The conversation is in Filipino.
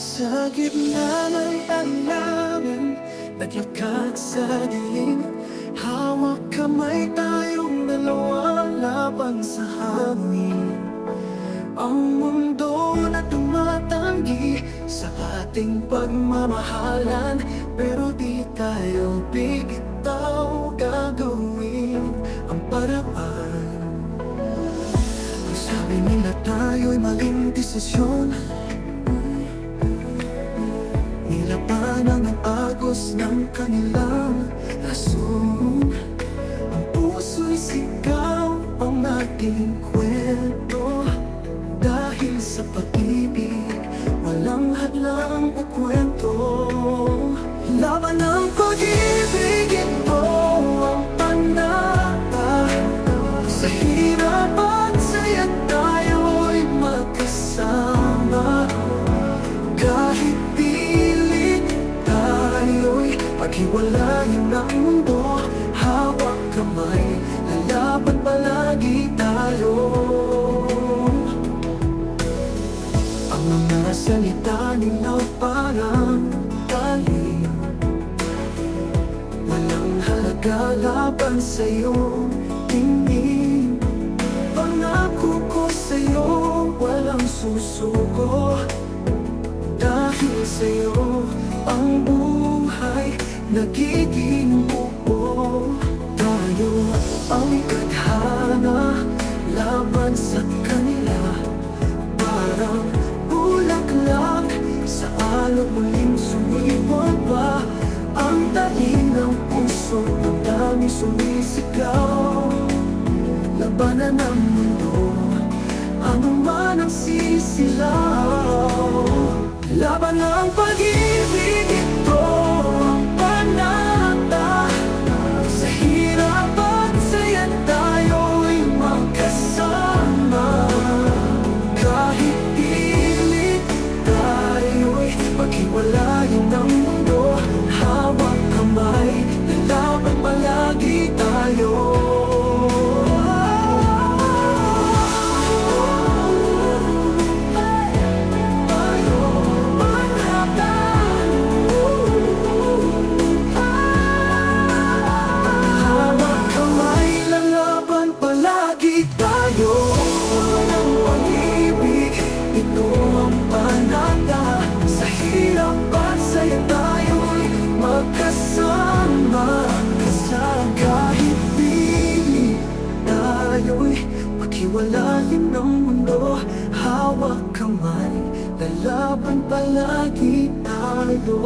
Sa gitna ng alangan, naglakad sa dilim. Hawak kamay tayong dalawa laban sa hangin. Ang mundo na tumatanggi sa ating pagmamahalan, pero di tayo bigtaw, gagawin ang paraan. Ang sabi nila tayo'y maling desisyon, nilabanan ang agos ng kanilang rason. Ang puso'y sigaw ang ating kwento, dahil sa pag-ibig walang hadlang o kwento. Laban ng pag-ibig, ito ang panata. Sa hirap at saya tayo'y magkasama. Kahit pilit tayo'y paghiwalayin ng mundo, hawak kamay, lalaban palagi tayo. Ang mga salita nila parang talim, walang halaga laban sa iyong tingin. Pangako ko sa iyo, walang susuko. Dahil sa'yo ang buhay nagiging buo. Tayo ang tadhana laban sa kanila. Parang bulaklak sa alog, muling sumiwag pa ang talim ng puso. Ang dami sumisigaw, labanan ng mundo, ano man ang sisilaw. Laban ng pag-ibig, ito ang panata. Sa hirap at saya tayo'y magkasama. Kahit pilit tayo'y paghiwalayin ng mundo, hawak kamay, lalaban palagi tayo. Paghiwalayin ng mundo, hawak kamay, lalaban palagi tayo.